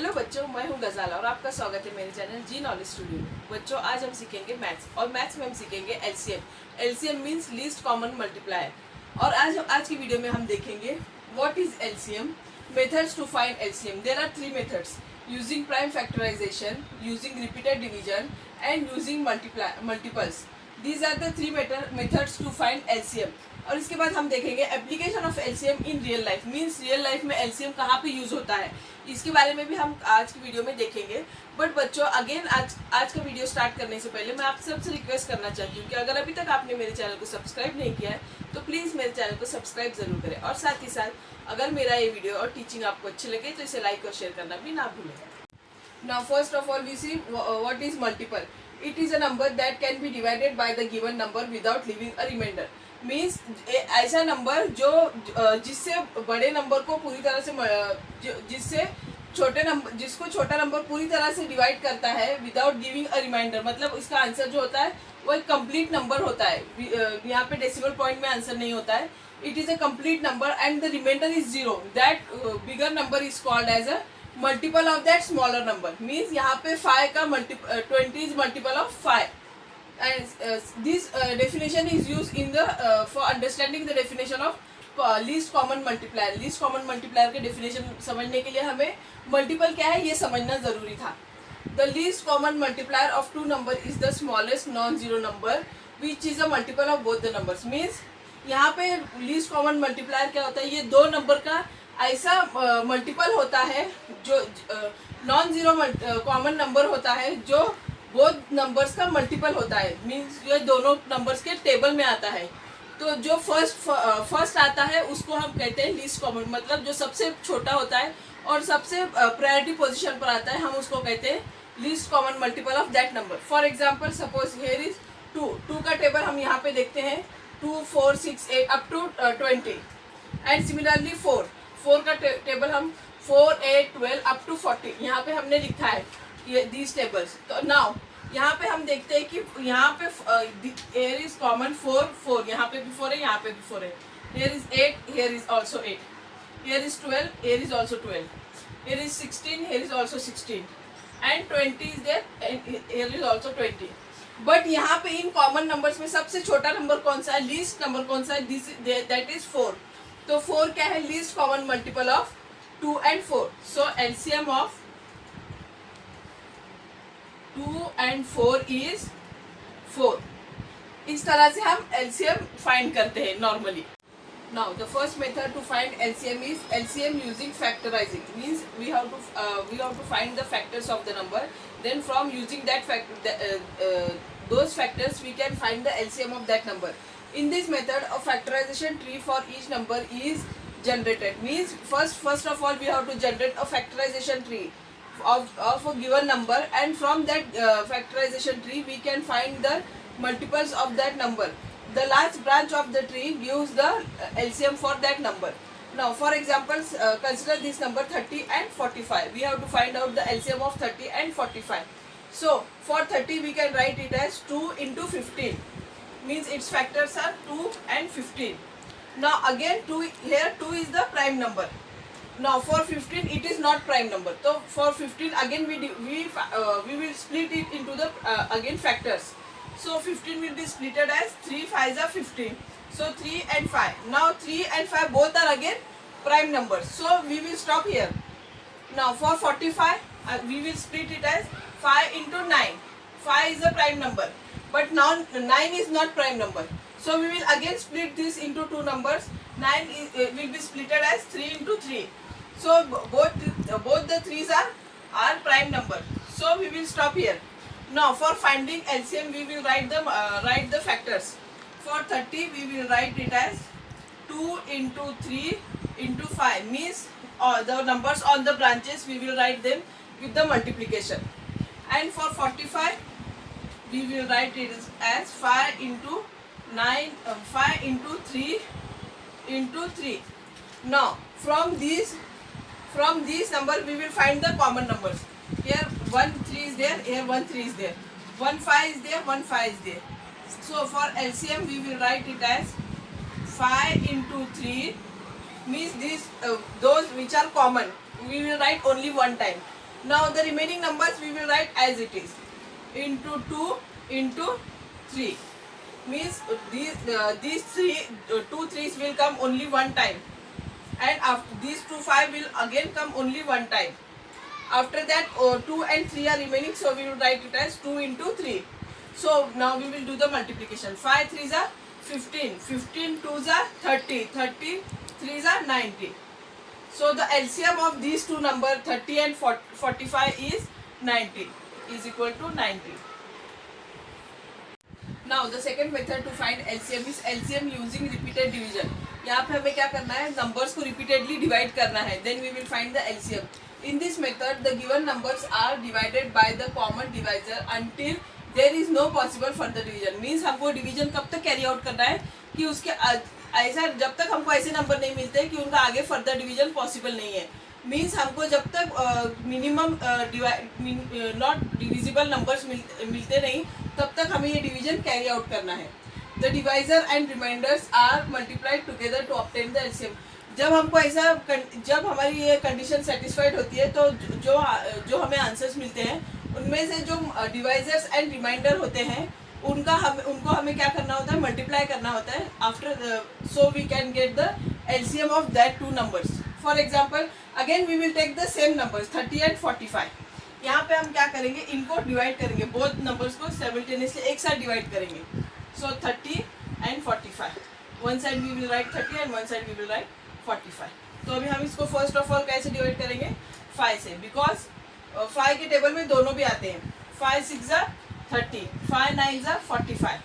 Hello बच्चों, मैं हूं गजाला और आपका स्वागत है मेरे चैनल जी नॉलेज स्टूडियो में। बच्चों, आज हम सीखेंगे मैथ्स और मैथ्स में हम सीखेंगे LCM. LCM means least common multiplier. और आज की वीडियो में हम देखेंगे what is LCM, methods to find LCM. There are 3 methods: using prime factorization, using repeated division and using multiples. These are the 3 methods to find LCM. और इसके बाद हम देखेंगे application of LCM in real life, means real life में LCM कहाँ पे use होता है, इसके बारे में भी हम आज की वीडियो में देखेंगे। बट बच्चों, अगेन आज का वीडियो स्टार्ट करने से पहले मैं आप सबसे रिक्वेस्ट करना चाहती हूँ कि अगर अभी तक आपने मेरे चैनल को सब्सक्राइब नहीं किया है तो प्लीज़ मेरे चैनल को सब्सक्राइब जरूर करें। और साथ ही साथ अगर मेरा ये वीडियो और टीचिंग आपको अच्छी लगे तो इसे लाइक और शेयर करना भी ना भूलें। Now first of all we see what is multiple. It is a number that can be divided by the given number without leaving a remainder. Means ऐसा नंबर जो जिससे बड़े नंबर को पूरी तरह से जिससे छोटे नंबर जिसको छोटा नंबर पूरी तरह से डिवाइड करता है विदाउट गिविंग अ रिमाइंडर। मतलब इसका आंसर जो होता है वो एक कंप्लीट नंबर होता है। यहाँ पे डेसिमल पॉइंट में आंसर नहीं होता है। It is a complete number and the remainder is zero. That bigger number is called as a multiple of that smaller number. Means यहाँ पे 5 का 20 is multiple of 5 and this definition is use in the for understanding the definition of least common multiplier. Least common multiplier के definition समझने के लिए हमें multiple क्या है ये समझना जरूरी था। The least common multiplier of 2 number is the smallest non zero number which is a multiple of both the numbers. Means यहाँ पे लीस्ट कॉमन मल्टीप्लायर क्या होता है, ये दो नंबर का ऐसा मल्टीपल होता है जो नॉन जीरो कॉमन नंबर होता है जो बोथ नंबर्स का मल्टीपल होता है। मीन्स ये दोनों नंबर्स के टेबल में आता है। तो जो फर्स्ट आता है उसको हम कहते हैं लीस्ट कॉमन, मतलब जो सबसे छोटा होता है और सबसे प्रायोरिटी पोजीशन पर आता है हम उसको कहते हैं least common multiple of that number. For example suppose here is 2 का टेबल हम यहाँ पे देखते हैं 2, 4, 6, 8 अप टू 20 एंड सिमिलरली 4 का टेबल हम 4, 8, 12 अप टू 40 यहाँ पे हमने लिखा है ये दीज टेबल्स। तो नाउ यहाँ पे हम देखते हैं कि यहाँ पे here is common 4 यहाँ पे भी 4 है, यहाँ पे भी 4 है। here is 8, here is also 8, here is 12, here is also 12, here is 16, here is also 16 and 20 is there and here is also 20। But यहाँ पे इन कॉमन नंबर्स में सबसे छोटा नंबर कौन सा है, लीस्ट नंबर कौन सा है, दैट इज 4। तो 4 क्या है, least common multiple of 2 and 4। So LCM of 2 and 4 is 4। इस तरह से हम एलसीएम फाइंड करते हैं normally. Now the first method to find LCM is LCM using factorizing. Means we have to find the factors of the number, then from using those factors we can find the LCM of that number. In this method a factorization tree for each number is generated. Means first of all we have to generate a factorization tree of a given number, and from that factorization tree we can find the multiples of that number. The last branch of the tree gives the LCM for that number. Now for example consider this number 30 and 45. We have to find out the LCM of 30 and 45. So for 30 we can write it as 2 into 15. Means its factors are 2 and 15. Now again 2 is the prime number. Now for 15 it is not prime number. So for 15 again we will split it into the again factors. So 15 will be splitted as 3 5s are 15. So 3 and 5. Now 3 and 5 both are again prime numbers. So we will stop here. Now for 45 we will split it as 5 into 9. 5 is a prime number. But now 9 is not prime number. So we will again split this into two numbers. 9 will be splitted as 3 into 3. So both the 3's are prime number. So we will stop here. Now for finding LCM we will write the factors. For 30 we will write it as 2 into 3 into 5. Means the numbers on the branches we will write them with the multiplication. And for 45 we will write it as 5 into 9 5 into 3 into 3. Now from these number we will find the common numbers. Here 1 3 is there, here 1 3 is there, 1 5 is there, 1 5 is there. So for LCM we will write it as 5 into 3. Means these those which are common we will write only one time. Now the remaining numbers we will write as it is, into 2 into 3. Means these two threes will come only one time, and after these 5 will again come only one time. After that 2 and 3 are remaining, so we will write it as 2 into 3. So now we will do the multiplication. 5 3s are 15, 15 2s are 30, 30 3s are 90. So the LCM of these two numbers 30 and 45 is 90, is equal to 90. Now the second method to find LCM is LCM using repeated division. यहाँ पे हमें क्या करना है, numbers को repeatedly divide करना है, then we will find the LCM. In this method the given numbers are divided by the common divisor until there is no possible further division. Means हमको division कब तक carry out करना है कि उसके ऐसा जब तक हमको ऐसे नंबर नहीं मिलते कि उनका आगे फर्दर डिवीजन पॉसिबल नहीं है. मीन्स हमको जब तक मिनिमम नॉट डिविजिबल नंबर्स मिलते नहीं तब तक हमें ये डिवीजन कैरी आउट करना है. The divisor and remainders are multiplied together to obtain the LCM. जब हमको ऐसा जब हमारी ये कंडीशन सेटिस्फाइड होती है तो जो हमें आंसर्स मिलते हैं उनमें से जो डिवाइजर्स एंड रिमाइंडर होते हैं उनको हमें क्या करना होता है, मल्टीप्लाई करना होता है. After so we can get the LCM of that two numbers. For example again we will take the same numbers 30 and 45. यहाँ पे हम क्या करेंगे, इनको डिवाइड करेंगे, बोथ नंबर्स को साइमल्टेनियसली एक साथ डिवाइड करेंगे. So 30 and 45, one side we will write 30 and one side we will write 45. तो अभी हम इसको फर्स्ट ऑफ ऑल कैसे डिवाइड करेंगे, 5 से, बिकॉज 5 के टेबल में दोनों भी आते हैं. 5 6 30, 5 9 45.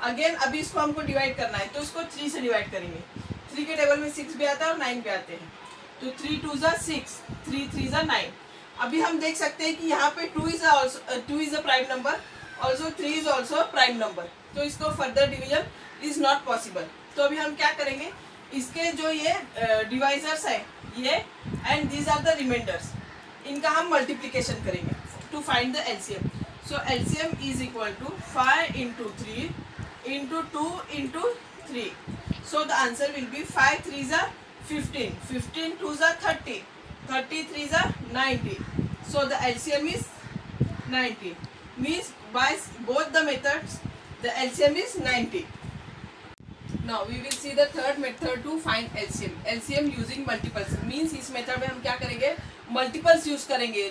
अगेन अभी इसको हमको डिवाइड करना है तो इसको 3 से डिवाइड करेंगे. 3 के टेबल में 6 भी आता है और 9 भी आते हैं, तो 3 2 6, 3 3 9. अभी हम देख सकते हैं कि यहाँ पे 2 is a prime number, also 3 is also prime number, तो इसको further division is not possible. तो अभी हम क्या करेंगे, इसके जो ये डिवाइजर्स है ये and these are the remainders, इनका हम मल्टीप्लीकेशन करेंगे to find the LCM. So LCM is equal to 5 into 3 into 2 into 3. So the answer will be 5 3s are 15, 15 2s are 30, 30 3s are 90. So the LCM is 90. Means by both the methods the LCM is 90. Now we will see the third method to find LCM. LCM using multiples. Means इस method में हम क्या करेंगे, multiples use करेंगे.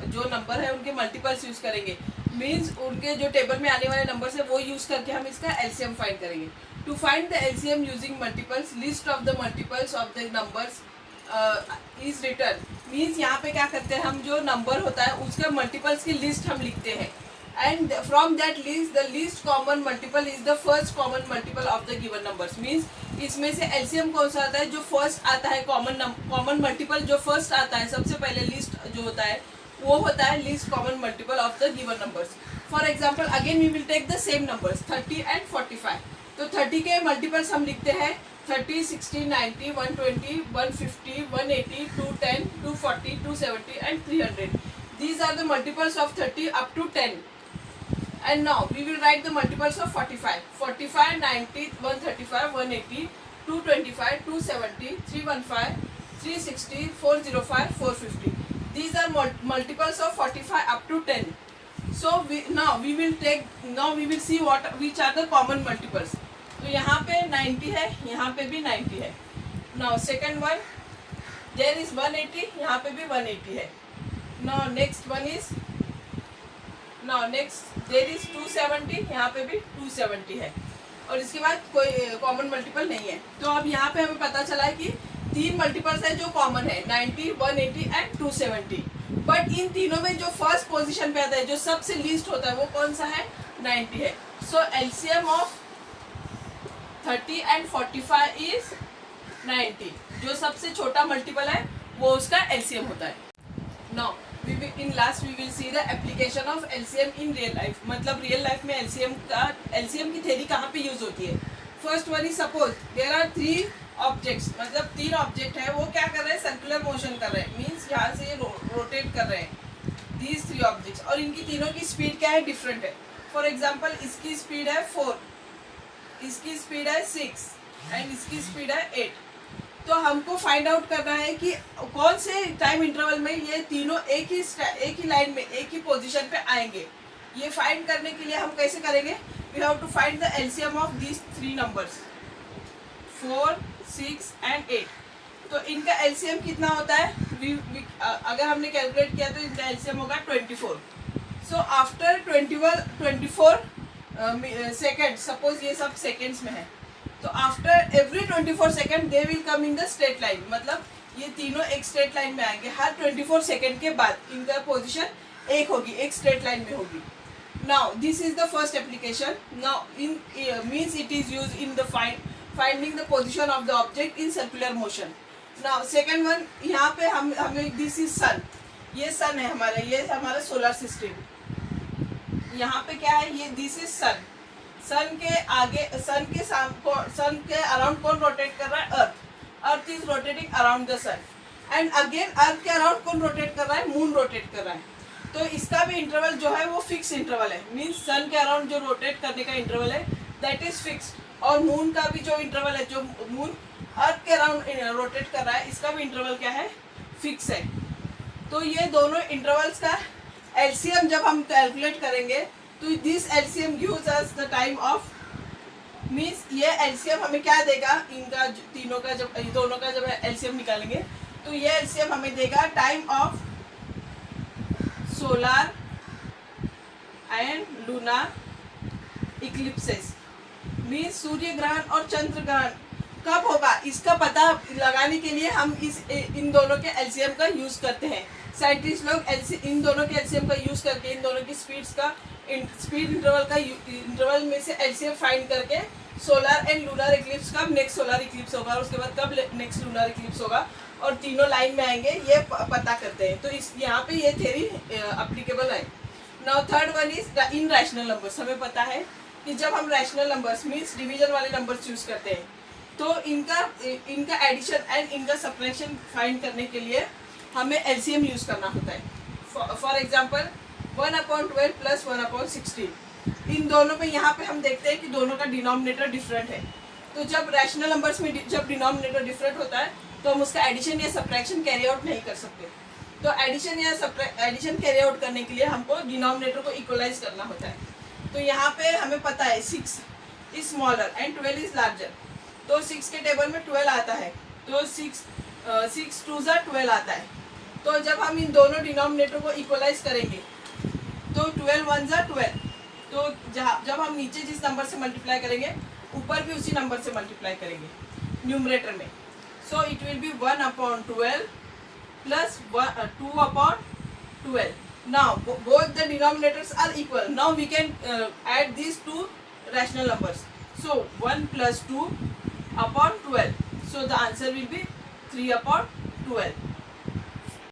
जो number है उनके multiples use करेंगे. मीन्स उनके जो टेबल में आने वाले नंबर्स है वो यूज करके हम इसका एलसीएम फाइंड करेंगे. To find the LCM using multiples, list of the multiples of the numbers is written. Means यहाँ पे क्या करते हैं, हम जो नंबर होता है उसके मल्टीपल्स की लिस्ट हम लिखते हैं, and from that list the least common multiple is the first common multiple of the given numbers. Means इसमें से एलसीएम कौन सा आता है, जो फर्स्ट आता है, कॉमन मल्टीपल जो फर्स्ट आता है, सबसे पहले लिस्ट जो होता है वो होता है least common multiple of the given numbers. For example again we will take the same numbers 30 and 45. तो 30 के मल्टीपल्स हम लिखते हैं 30 60 90 120 150 180 210 240 270 and 300. These are the multiples of 30 up to 10. And now we will write the multiples of 45. 45 90 135 180 225 270 315 360 405 450. These are multiples of 45 up to 10. So now we will see which are the common multiples. तो यहाँ पे 90 है, यहाँ पे भी 90 है. Now second one, there is 180, यहाँ पे भी 180 है. Now next there is 270, यहाँ पे भी 270 है, और इसके बाद कोई कॉमन मल्टीपल नहीं है. तो अब यहाँ पे हमें पता चला है कि 3 मल्टीपल्स है जो कॉमन है, 90 180 एंड 270. बट इन तीनों में जो फर्स्ट पोजीशन पे आता है, जो सबसे लीस्ट होता है, वो कौन सा है, 90 है. सो एलसीएम ऑफ 30 एंड 45 इज 90. जो सबसे छोटा मल्टीपल है वो उसका एलसीएम होता है. Now in last we will see the application of LCM in real life. मतलब रियल लाइफ में LCM की थ्योरी कहाँ पे यूज होती है. First one is suppose there are 3 objects, मतलब 3 ऑब्जेक्ट है, वो क्या कर रहे हैं, सर्कुलर मोशन कर रहे हैं. मीन्स यहाँ से ये रोटेट कर रहे हैं दीज 3 ऑब्जेक्ट्स, और इनकी तीनों की स्पीड क्या है, डिफरेंट है. फॉर एग्जाम्पल इसकी स्पीड है 4, इसकी स्पीड है 6 एंड इसकी स्पीड है 8. तो हमको फाइंड आउट करना है कि कौन से टाइम इंटरवल में ये तीनों एक ही लाइन में एक ही पोजीशन पे आएंगे। ये फाइंड करने के लिए हम कैसे करेंगे, we have to find the LCM of these three numbers 4, 6 and 8। तो इनका एलसीएम कितना होता है, अगर हमने कैलकुलेट किया तो इनका एलसीएम होगा 24। सो आफ्टर 24 सेकेंड, सपोज ये सब सेकेंड्स में है, तो after every 24 second they will come in the straight line, मतलब ये तीनों एक स्ट्रेट लाइन में आएंगे। हर 24 सेकेंड के बाद इनका पोजीशन एक होगी, एक स्ट्रेट लाइन में होगी। Now this is the first application. Now in means it is use in the finding the position of the object in circular motion. Now second one, यहाँ पे हमें दिस इज सन, ये सन है हमारा, ये हमारा सोलर सिस्टम। यहाँ पे क्या है, ये दिस इज सन। सन के आगे, सन के अराउंड कौन रोटेट कर रहा है, earth is rotating around the sun. And again earth के अराउंड कौन रोटेट कर रहा है, मून रोटेट कर रहा है। तो इसका भी इंटरवल जो है वो फिक्स इंटरवल है, मीन्स सन के अराउंड जो रोटेट करने का इंटरवल है दैट इज फिक्स्ड। और मून का भी जो इंटरवल है, जो मून अर्थ के अराउंड रोटेट कर रहा है, इसका भी इंटरवल क्या है, फिक्स है। तो ये दोनों इंटरवल्स का एलसीएम जब हम कैलकुलेट करेंगे तो this LCM gives us the time of, means ये एलसीएम हमें क्या देगा, इनका तीनों का जब दोनों का जब एलसीएम निकालेंगे तो ये एलसीएम हमें देगा time of solar and lunar eclipses. Means सूर्य ग्रहण और चंद्र ग्रहण कब होगा, इसका पता लगाने के लिए हम इन दोनों के एलसीएम का यूज करते हैं। साइंटिस्ट लोग इन दोनों के एलसीएम का यूज करके इन दोनों की स्पीड इंटरवल में से एलसीएम फाइंड करके सोलर एंड लूनर इक्लिप्स कब नेक्स्ट सोलर इक्लिप्स होगा और उसके बाद कब नेक्स्ट लूनर इक्लिप्स होगा और तीनों लाइन में आएंगे, ये पता करते हैं। तो इस यहाँ पे ये थ्योरी अप्लीकेबल है। Now third one is in rational numbers. हमें पता है कि जब हम रैशनल नंबर्स मीन्स डिवीजन वाले नंबर्स यूज करते हैं तो इनका एडिशन एंड इनका सब्ट्रैक्शन फाइंड करने के लिए हमें एलसीएम यूज करना होता है। For example 1/12 plus 1/16। इन दोनों में यहाँ पे हम देखते हैं कि दोनों का डिनोमिनेटर डिफरेंट है। तो जब रैशनल नंबर्स में जब डिनोमिनेटर डिफरेंट होता है तो हम उसका एडिशन या सब्ट्रैक्शन कैरी आउट नहीं कर सकते। तो एडिशन कैरी आउट करने के लिए हमको डिनोमिनेटर को इक्वलाइज करना होता है। तो यहाँ पे हमें पता है 6 is smaller and 12 is larger. तो 6 के टेबल में 12 आता है, तो 6 2 12 आता है। तो जब हम इन दोनों डिनोमिनेटर को इक्वलाइज करेंगे तो 12 1 12। तो जब हम नीचे जिस नंबर से मल्टीप्लाई करेंगे ऊपर भी उसी नंबर से मल्टीप्लाई करेंगे न्यूमरेटर में। So it will be 1/12 plus 2/12। Now both the denominators are equal. Now we can add these two rational numbers. So 1 plus 2/12. So the answer will be 3/12.